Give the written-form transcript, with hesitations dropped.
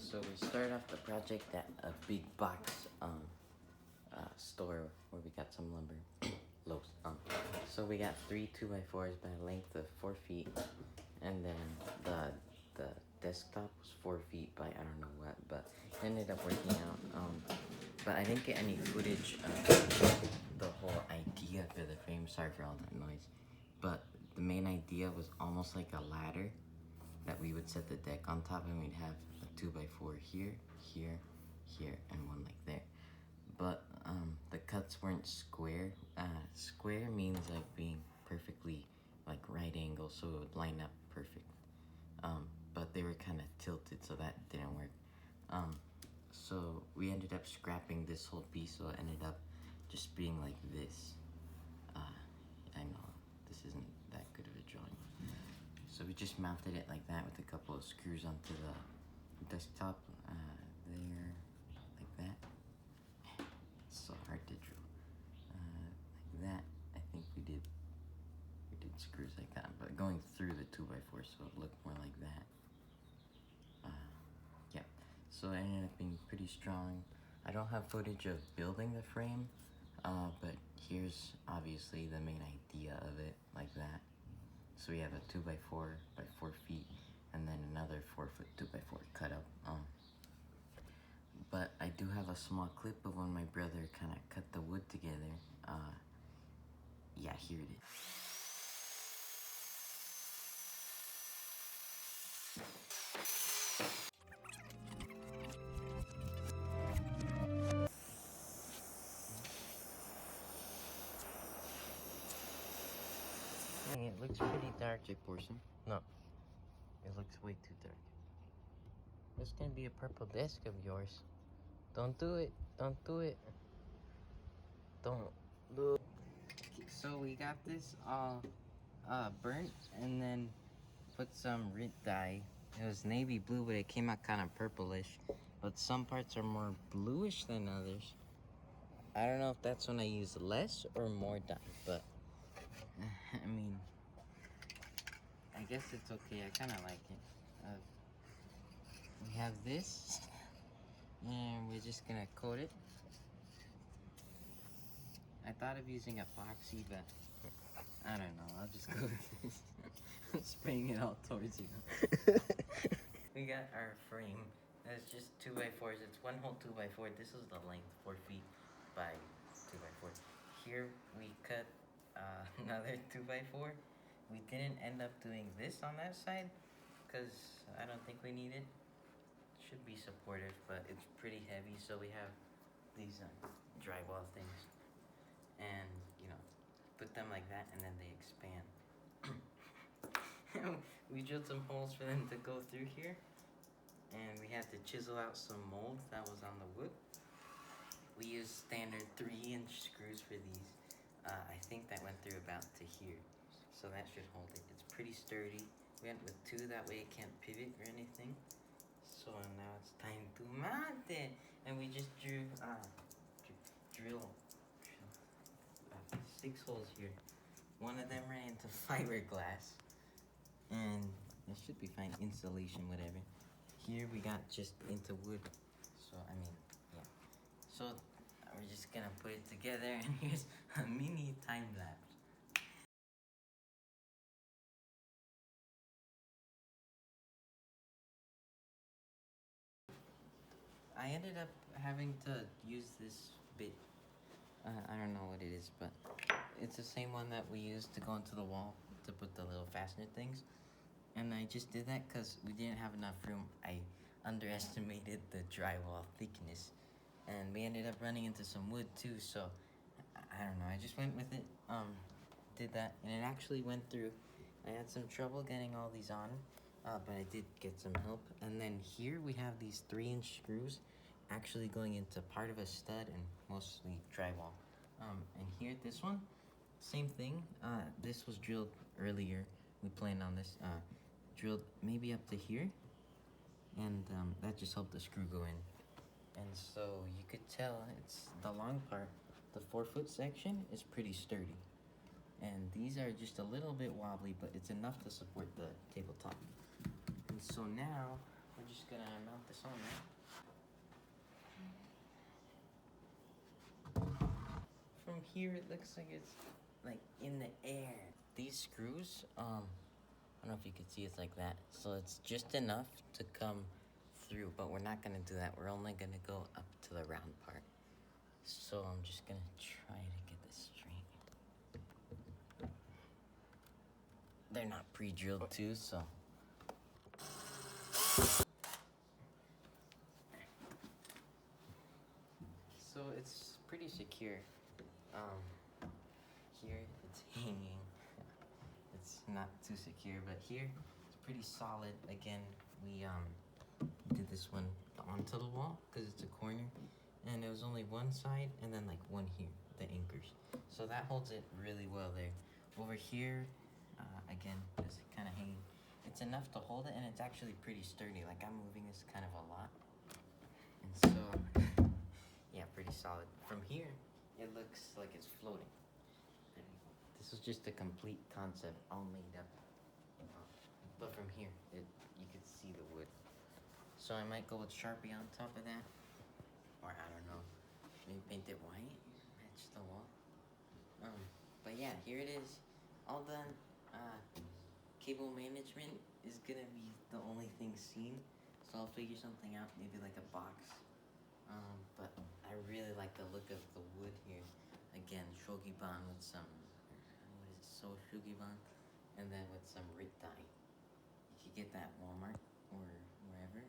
So we started off the project at a big box store where we got some lumber. Lowe's. So we got 3 2x4s by a length of 4 feet, and then the desktop was 4 feet by I don't know what, but it ended up working out. But I didn't get any footage of the whole idea for the frame. Sorry for all that noise. But the main idea was almost like a ladder that we would set the deck on top, and we'd have a 2x4 here, here, here, and one like there. But the cuts weren't square. Square means like being perfectly like right angle, so it would line up perfect. But they were kind of tilted, so that didn't work. So we ended up scrapping this whole piece, so it ended up just being like this. I know this isn't that good of a drawing. So we just mounted it like that with a couple of screws onto the desktop, there, like that. It's so hard to draw. Like that. I think we did screws like that, but going through the 2x4, so it looked more like that. Yeah. So it ended up being pretty strong. I don't have footage of building the frame, but here's obviously the main idea of it, like that. So we have a 2x4 by 4 feet, and then another 4-foot 2x4 cut up. But I do have a small clip of when my brother kind of cut the wood together. Yeah, here it is. Dang, it looks pretty dark, Jake Portion. No, it looks way too dark. It's gonna be a purple disc of yours. Don't do it. Don't do it. Don't do it. Okay, so we got this all burnt, and then put some Rit dye. It was navy blue, but it came out kind of purplish. But some parts are more bluish than others. I don't know if that's when I use less or more dye, but I mean, I guess it's okay. I kind of like it. We have this, and we're just gonna coat it. I thought of using epoxy, but I don't know. I'll just go with this. I'm spraying it all towards you. We got our frame. It's just 2x4s. It's one whole 2x4. This is the length, 4 feet by 2x4. Here we cut another 2x4. We didn't end up doing this on that side because I don't think we need it. Should be supportive, but it's pretty heavy, so we have these drywall things, and put them like that, and then they expand. We drilled some holes for them to go through here, and we had to chisel out some mold that was on the wood. We used standard 3-inch screws for these. I think that went through about to here, so that should hold it. It's pretty sturdy. We went with 2, that way it can't pivot or anything. So now it's time to mount it, and we just drill 6 holes here. One of them ran into fiberglass, and it should be fine. Insulation, whatever. Here we got just into wood. So I mean, yeah. So we're just gonna put it together, and here's a mini time lapse. I ended up having to use this bit. I don't know what it is, but it's the same one that we used to go into the wall to put the little fastener things. And I just did that because we didn't have enough room. I underestimated the drywall thickness, and we ended up running into some wood too, so I don't know. I just went with it, did that, and it actually went through. I had some trouble getting all these on, but I did get some help. And then here we have these 3-inch screws actually going into part of a stud and mostly drywall. And here, this one, same thing. This was drilled earlier. We planned on this, drilled maybe up to here, and that just helped the screw go in. And so you could tell it's the long part. The 4-foot section is pretty sturdy, and these are just a little bit wobbly, but it's enough to support the tabletop. And so now we're just gonna mount this on now. From here, it looks like it's like in the air. These screws, I don't know if you can see it's like that. So it's just enough to come through, but we're not gonna do that. We're only gonna go up to the round part. So I'm just gonna try to get this straight. They're not pre-drilled too, so. So it's pretty secure. Here it's hanging. It's not too secure, but here it's pretty solid. Again, we did this one onto the wall because it's a corner, and it was only one side and then like one here, the anchors. So that holds it really well there. Over here, again, it's kind of hanging. It's enough to hold it, and it's actually pretty sturdy. Like I'm moving this kind of a lot, and so yeah, pretty solid. From here, it looks like it's floating. This is just a complete concept, all made up. But from here, you could see the wood. So I might go with Sharpie on top of that, or I don't know, maybe paint it white, match the wall. But yeah, here it is, all done. Cable management is gonna be the only thing seen, so I'll figure something out, maybe like a box. But I really like the look of the wood here. Again, Shogi bond with some, what is it, Shogi bond, and then with some Rit dye. You could get that at Walmart or wherever.